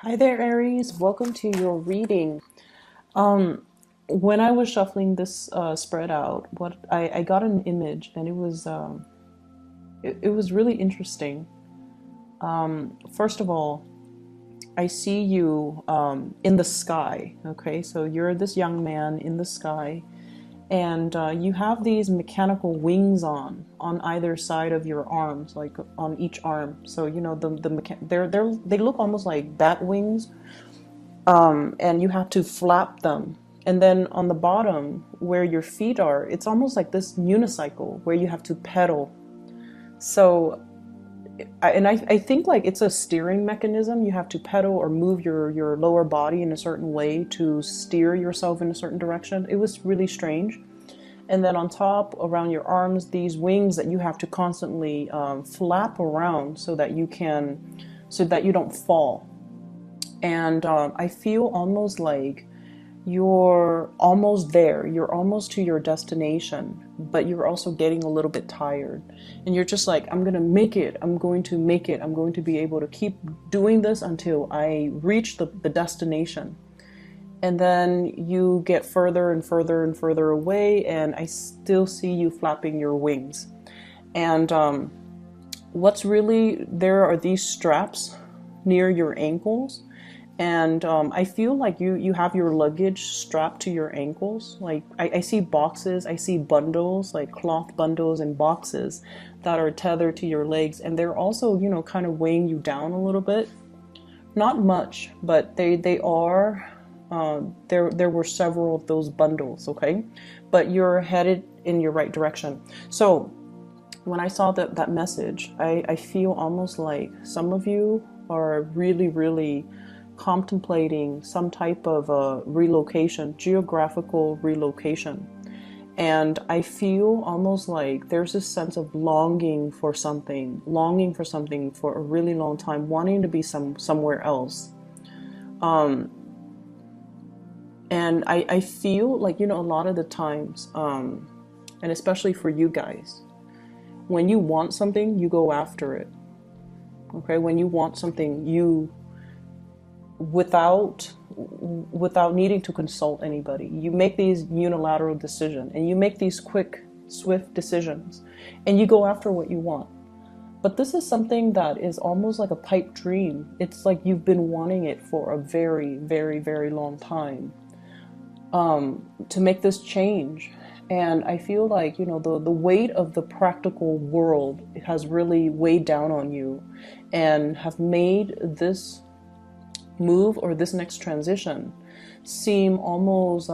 Hi there, Aries. Welcome to your reading. When I was shuffling this spread out, I got an image, and it was really interesting. First of all, I see you in the sky. Okay, so you're this young man in the sky, and you have these mechanical wings on either side of your arms, like on each arm. So you know they look almost like bat wings, and you have to flap them. And then on the bottom where your feet are, it's almost like this unicycle where you have to pedal. So, I think like it's a steering mechanism. You have to pedal or move your lower body in a certain way to steer yourself in a certain direction. It was really strange. And then on top, around your arms, these wings that you have to constantly flap around so that you don't fall. And I feel almost like you're almost there. You're almost to your destination, but you're also getting a little bit tired. And you're just like, I'm going to make it. I'm going to make it. I'm going to be able to keep doing this until I reach the destination. And then you get further and further and further away, and I still see you flapping your wings. And there are these straps near your ankles, and I feel like you have your luggage strapped to your ankles. Like I see boxes, I see bundles, like cloth bundles and boxes that are tethered to your legs, and they're also, kind of weighing you down a little bit. Not much, but they are. There were several of those bundles, okay? But you're headed in your right direction. So when I saw that message, I feel almost like some of you are really, really contemplating some type of relocation, geographical relocation. And I feel almost like there's this sense of longing for something for a really long time, wanting to be somewhere else. And I feel like, a lot of the times, and especially for you guys, when you want something, you go after it. Okay, when you want something, without needing to consult anybody, you make these unilateral decisions, and you make these quick, swift decisions, and you go after what you want. But this is something that is almost like a pipe dream. It's like you've been wanting it for a very, very, very long time, to make this change. And I feel like, the weight of the practical world has really weighed down on you, and have made this move or this next transition seem almost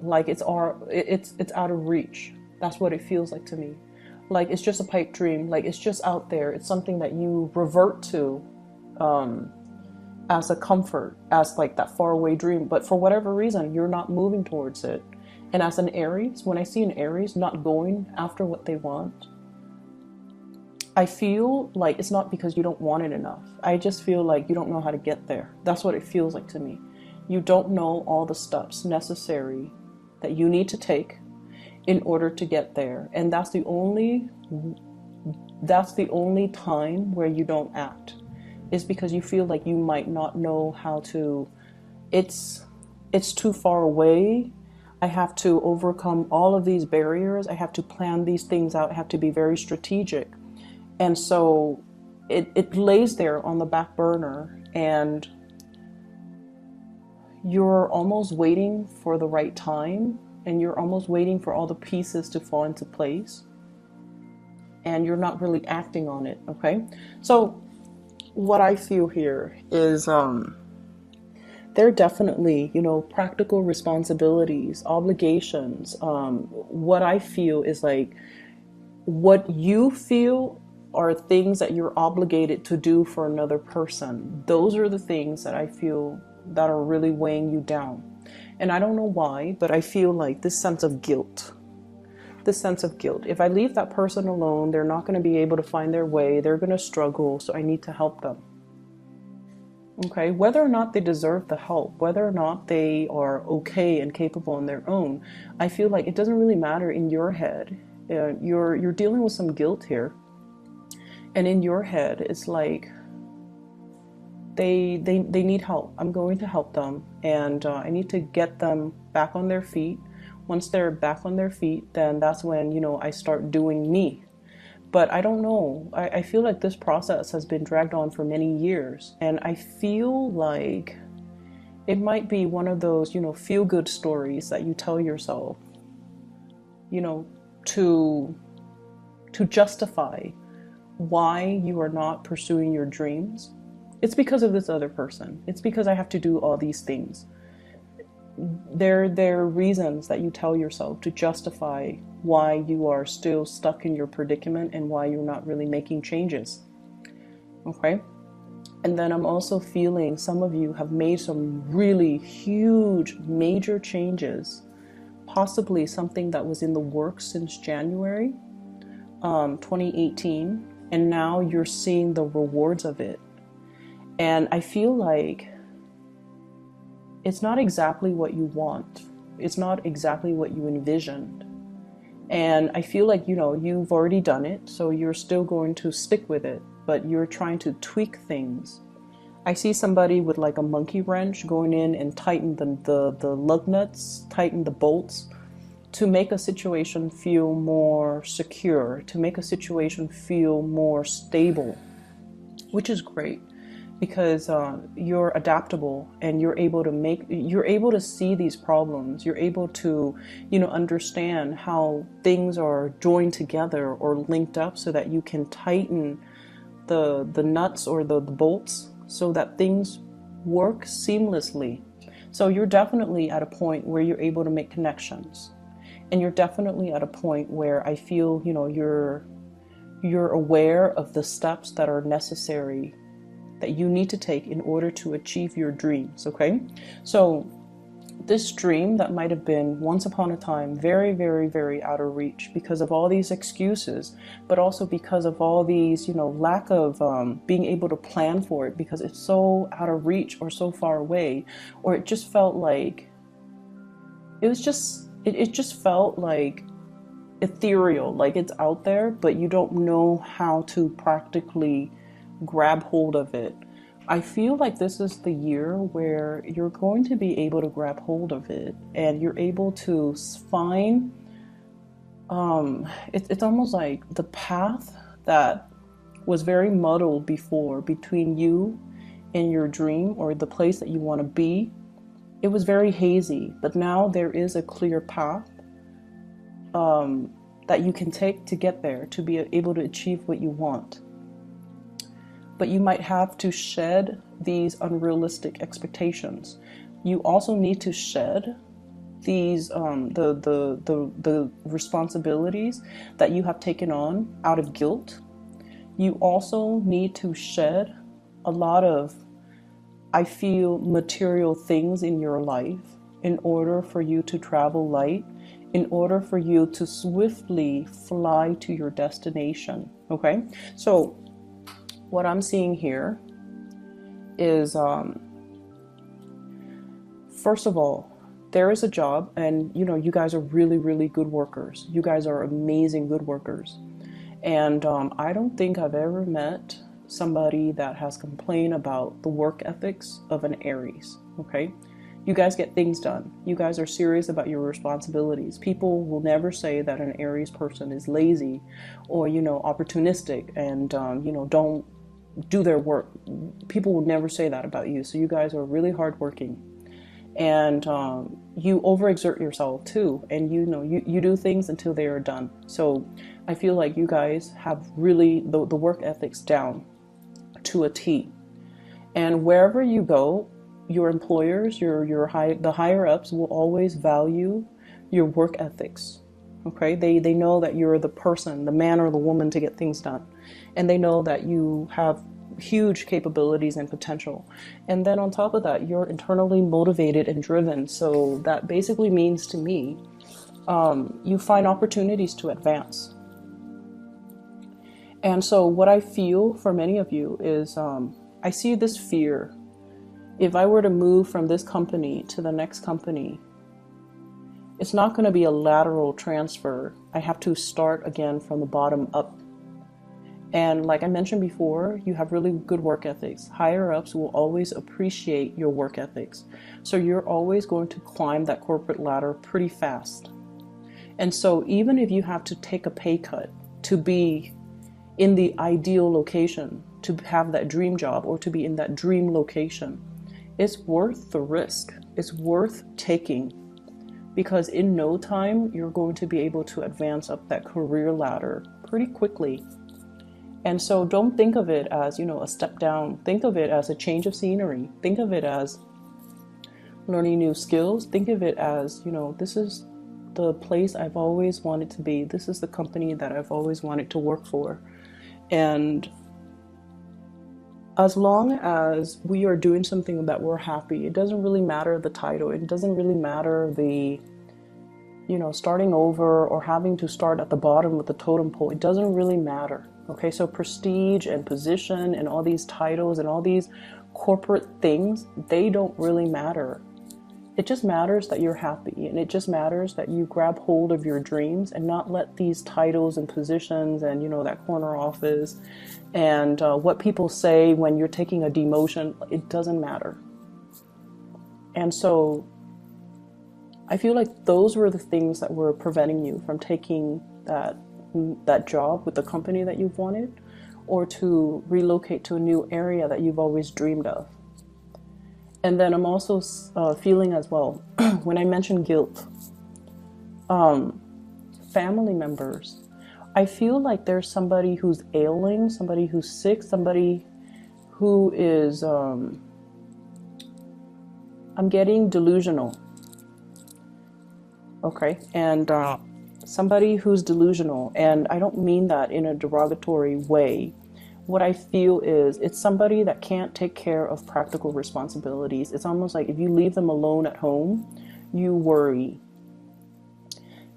like it's out of reach. That's what it feels like to me. Like it's just a pipe dream. Like it's just out there. It's something that you revert to as a comfort, as like that faraway dream. But for whatever reason, you're not moving towards it. And as an Aries, when I see an Aries not going after what they want, I feel like it's not because you don't want it enough. I just feel like you don't know how to get there. That's what it feels like to me. You don't know all the steps necessary that you need to take in order to get there. And that's the only time where you don't act, is because you feel like you might not know how to. It's too far away. I have to overcome all of these barriers. I have to plan these things out. I have to be very strategic. And so it lays there on the back burner, and you're almost waiting for the right time, and you're almost waiting for all the pieces to fall into place, and you're not really acting on it, okay? So what I feel here is there are definitely, practical responsibilities, obligations. What I feel is like what you feel are things that you're obligated to do for another person. Those are the things that I feel that are really weighing you down. And I don't know why, but I feel like this sense of guilt. If I leave that person alone, they're not going to be able to find their way. They're going to struggle, so I need to help them. Okay, whether or not they deserve the help, whether or not they are okay and capable on their own, I feel like it doesn't really matter in your head. You're dealing with some guilt here. And in your head, it's like they need help. I'm going to help them, and I need to get them back on their feet. Once they're back on their feet, then that's when, you know, I start doing me. But I don't know. I feel like this process has been dragged on for many years, and I feel like it might be one of those, you know, feel good stories that you tell yourself, you know, to justify why you are not pursuing your dreams. It's because of this other person. It's because I have to do all these things. There are reasons that you tell yourself to justify why you are still stuck in your predicament and why you're not really making changes. Okay? And then I'm also feeling some of you have made some really huge, major changes, possibly something that was in the works since January 2018, and now you're seeing the rewards of it. And I feel like it's not exactly what you want. It's not exactly what you envisioned. And I feel like, you know, you've already done it, so you're still going to stick with it, but you're trying to tweak things. I see somebody with like a monkey wrench going in and tighten the lug nuts, tighten the bolts to make a situation feel more secure, to make a situation feel more stable, which is great. Because you're adaptable and you're able to see these problems. You're able to, you know, understand how things are joined together or linked up so that you can tighten the nuts or the bolts so that things work seamlessly. So you're definitely at a point where you're able to make connections. And you're definitely at a point where I feel, you know, you're aware of the steps that are necessary, that you need to take in order to achieve your dreams, okay? So this dream that might have been once upon a time very, very, very out of reach because of all these excuses, but also because of all these, you know, lack of being able to plan for it because it's so out of reach or so far away, or it just felt like, it just felt like ethereal, like it's out there, but you don't know how to practically grab hold of it. I feel like this is the year where you're going to be able to grab hold of it and you're able to find it's almost like the path that was very muddled before between you and your dream or the place that you want to be. It was very hazy, but now there is a clear path that you can take to get there, to be able to achieve what you want. But you might have to shed these unrealistic expectations. You also need to shed these the responsibilities that you have taken on out of guilt. You also need to shed a lot of, I feel, material things in your life in order for you to travel light, in order for you to swiftly fly to your destination. Okay, so what I'm seeing here is, first of all, there is a job, and you know, you guys are really, really good workers. You guys are amazing good workers. And I don't think I've ever met somebody that has complained about the work ethics of an Aries, okay? You guys get things done. You guys are serious about your responsibilities. People will never say that an Aries person is lazy or, you know, opportunistic and, you know, don't do their work. People will never say that about you. So you guys are really hardworking, and you overexert yourself too. And you know, you do things until they are done. So I feel like you guys have really the work ethics down to a T. And wherever you go, your employers, the higher ups will always value your work ethics. Okay, they know that you're the person, the man or the woman to get things done. And they know that you have huge capabilities and potential. And then on top of that, you're internally motivated and driven. So that basically means to me, you find opportunities to advance. And so what I feel for many of you is, I see this fear. If I were to move from this company to the next company, it's not going to be a lateral transfer. I have to start again from the bottom up. And like I mentioned before, you have really good work ethics. Higher ups will always appreciate your work ethics. So you're always going to climb that corporate ladder pretty fast. And so even if you have to take a pay cut to be in the ideal location, to have that dream job or to be in that dream location, it's worth the risk. It's worth taking, because in no time you're going to be able to advance up that career ladder pretty quickly. And so don't think of it as, a step down. Think of it as a change of scenery. Think of it as learning new skills. Think of it as, this is the place I've always wanted to be. This is the company that I've always wanted to work for. And as long as we are doing something that we're happy, it doesn't really matter the title. It doesn't really matter the, starting over or having to start at the bottom with the totem pole. It doesn't really matter. Okay, so prestige and position and all these titles and all these corporate things, they don't really matter. It just matters that you're happy, and it just matters that you grab hold of your dreams and not let these titles and positions and, that corner office and what people say when you're taking a demotion, it doesn't matter. And so I feel like those were the things that were preventing you from taking that job with the company that you've wanted, or to relocate to a new area that you've always dreamed of. And then I'm also feeling as well, when I mentioned guilt, family members, I feel like there's somebody who's ailing, somebody who's sick, somebody who is, I'm getting delusional. Okay, and somebody who's delusional, and I don't mean that in a derogatory way. What I feel is it's somebody that can't take care of practical responsibilities. It's almost like if you leave them alone at home, you worry.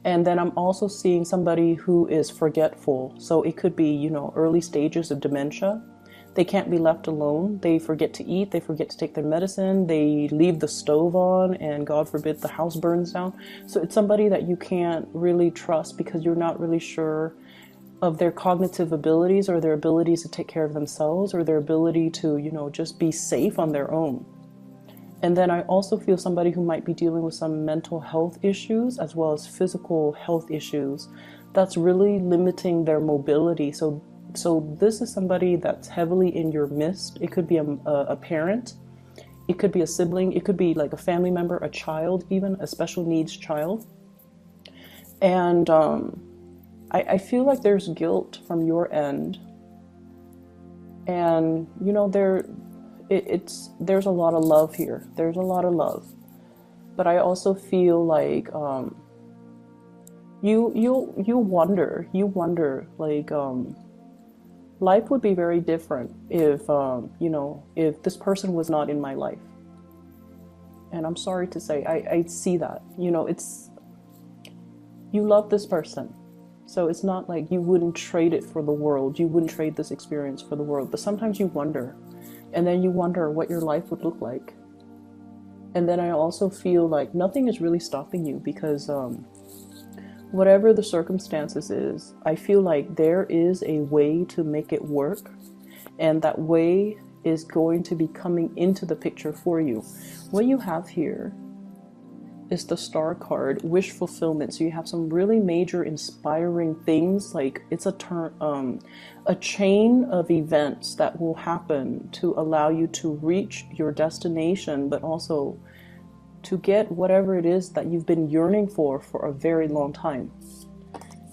And then I'm also seeing somebody who is forgetful. So it could be, early stages of dementia. They can't be left alone. They forget to eat. They forget to take their medicine. They leave the stove on, and God forbid the house burns down. So it's somebody that you can't really trust because you're not really sure of their cognitive abilities or their abilities to take care of themselves or their ability to, just be safe on their own. And then I also feel somebody who might be dealing with some mental health issues as well as physical health issues that's really limiting their mobility. So this is somebody that's heavily in your midst. It could be a parent. It could be a sibling. It could be like a family member, a child, even a special needs child. And I feel like there's guilt from your end. And, there's a lot of love here. There's a lot of love. But I also feel like you wonder like life would be very different if if this person was not in my life. And I'm sorry to say, I see that. It's, you love this person. So it's not like you wouldn't trade it for the world. You wouldn't trade this experience for the world. But sometimes you wonder. And then you wonder what your life would look like. And then I also feel like nothing is really stopping you because whatever the circumstances is, I feel like there is a way to make it work. And that way is going to be coming into the picture for you. What you have here is the Star card, wish fulfillment. So you have some really major inspiring things, like it's a chain of events that will happen to allow you to reach your destination, but also to get whatever it is that you've been yearning for a very long time.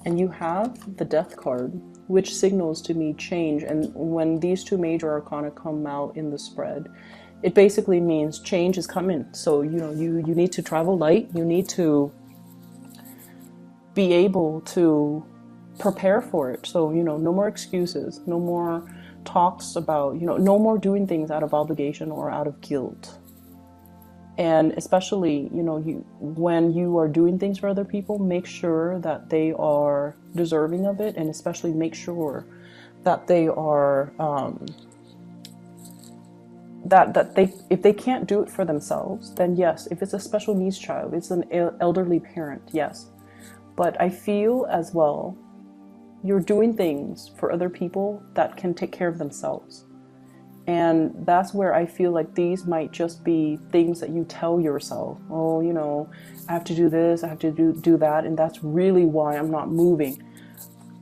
And you have the Death card, which signals to me change. And when these two major arcana come out in the spread, it basically means change is coming. So, you need to travel light. You need to be able to prepare for it. So, no more excuses, no more talks about, no more doing things out of obligation or out of guilt. And especially, when you are doing things for other people, make sure that they are deserving of it. And especially make sure that they are, if they can't do it for themselves, then yes, if it's a special needs child, it's an elderly parent, yes. But I feel as well you're doing things for other people that can take care of themselves. And that's where I feel like these might just be things that you tell yourself. Oh, you know, I have to do this, I have to do that, and that's really why I'm not moving.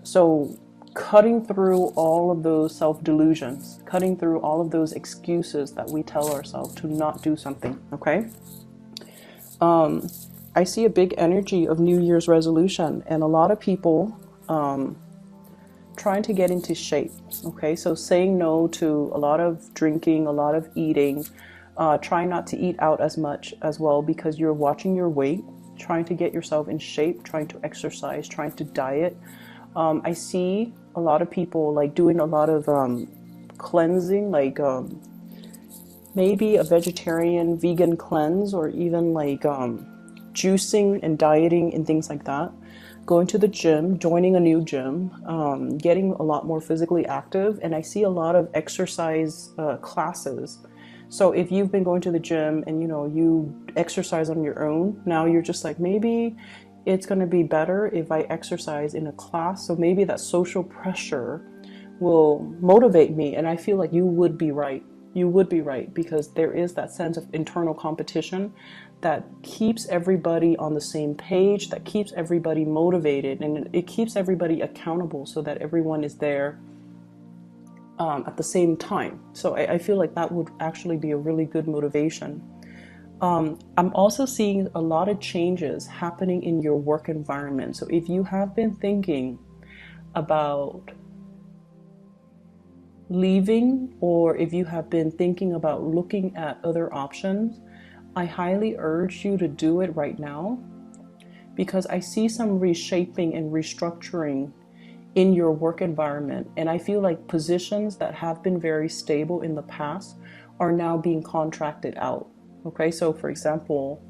So cutting through all of those self-delusions, cutting through all of those excuses that we tell ourselves to not do something, okay? I see a big energy of New Year's resolution, and a lot of people trying to get into shape, okay? So saying no to a lot of drinking, a lot of eating, trying not to eat out as much as well because you're watching your weight, trying to get yourself in shape, trying to exercise, trying to diet. I see a lot of people like doing a lot of cleansing, like maybe a vegetarian, vegan cleanse, or even like juicing and dieting and things like that. Going to the gym, joining a new gym, getting a lot more physically active. And I see a lot of exercise classes. So if you've been going to the gym and, you know, you exercise on your own, now you're just like, maybe it's going to be better if I exercise in a class. So maybe that social pressure will motivate me. And I feel like you would be right. You would be right, because there is that sense of internal competition that keeps everybody on the same page, that keeps everybody motivated, and it keeps everybody accountable so that everyone is there at the same time. So I feel like that would actually be a really good motivation. I'm also seeing a lot of changes happening in your work environment. So if you have been thinking about leaving, or if you have been thinking about looking at other options, I highly urge you to do it right now, because I see some reshaping and restructuring in your work environment. And I feel like positions that have been very stable in the past are now being contracted out. Okay, so for example,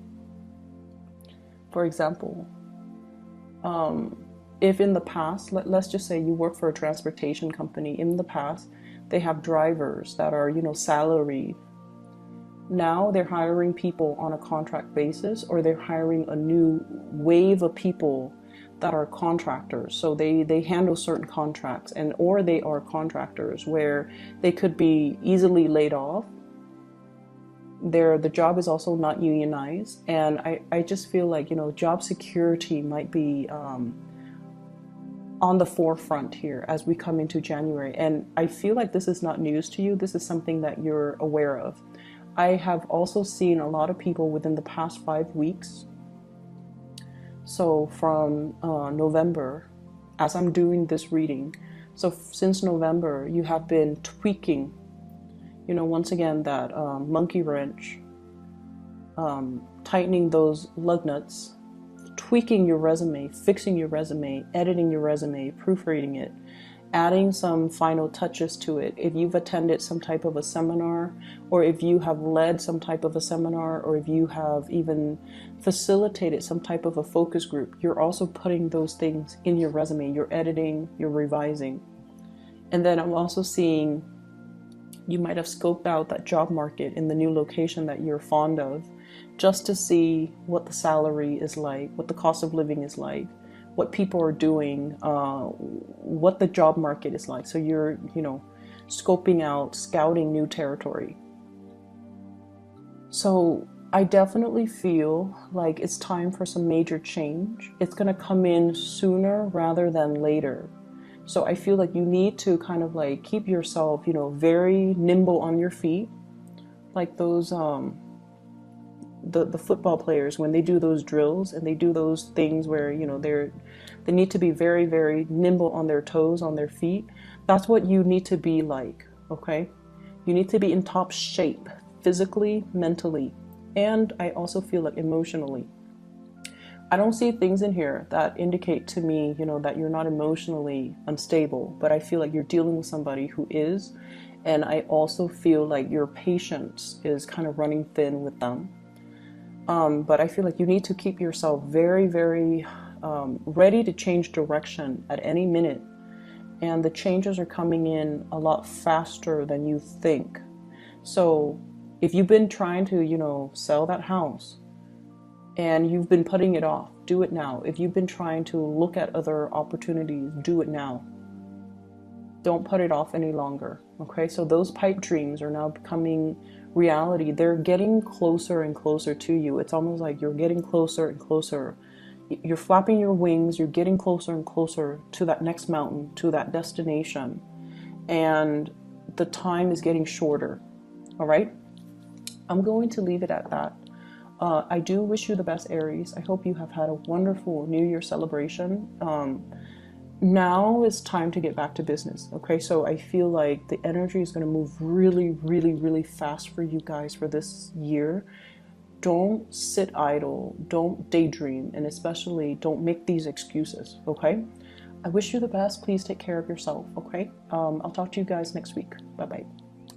if in the past, let's just say you work for a transportation company, in the past, they have drivers that are, you know, salaried. Now they're hiring people on a contract basis, or they're hiring a new wave of people that are contractors. So they handle certain contracts, and or they are contractors where they could be easily laid off. The job is also not unionized, and I just feel like, you know, job security might be on the forefront here as we come into January. And I feel like this is not news to you. This is something that you're aware of. I have also seen a lot of people within the past 5 weeks. So from November, as I'm doing this reading, so since November, you have been tweaking, you know, once again, that monkey wrench, tightening those lug nuts, tweaking your resume, fixing your resume, editing your resume, proofreading it, adding some final touches to it. If you've attended some type of a seminar, or if you have led some type of a seminar, or if you have even facilitated some type of a focus group, you're also putting those things in your resume. You're editing, you're revising. And then I'm also seeing you might have scoped out that job market in the new location that you're fond of, just to see what the salary is like, what the cost of living is like, what people are doing, what the job market is like. So you're, you know, scoping out, scouting new territory. So I definitely feel like it's time for some major change. It's going to come in sooner rather than later. So I feel like you need to kind of like keep yourself, you know, very nimble on your feet, like those the football players when they do those drills and they do those things where, you know, they need to be very, very nimble on their toes, on their feet. That's what you need to be like, okay? You need to be in top shape, physically, mentally, and I also feel like emotionally. I don't see things in here that indicate to me, you know, that you're not emotionally unstable, but I feel like you're dealing with somebody who is, and I also feel like your patience is kind of running thin with them. But I feel like you need to keep yourself very, very ready to change direction at any minute. And the changes are coming in a lot faster than you think. So if you've been trying to, you know, sell that house and you've been putting it off, Do it now. If you've been trying to look at other opportunities, do it now. Don't put it off any longer. Okay, so those pipe dreams are now becoming reality. They're getting closer and closer to you. It's almost like you're getting closer and closer. You're flapping your wings, you're getting closer and closer to that next mountain, to that destination. And the time is getting shorter. All right, I'm going to leave it at that. I do wish you the best, Aries. I hope you have had a wonderful New Year celebration. Now it's time to get back to business. Okay, so I feel like the energy is going to move really, really, really fast for you guys for this year. Don't sit idle, don't daydream, and especially don't make these excuses. Okay, I wish you the best. Please take care of yourself. Okay, I'll talk to you guys next week. Bye bye.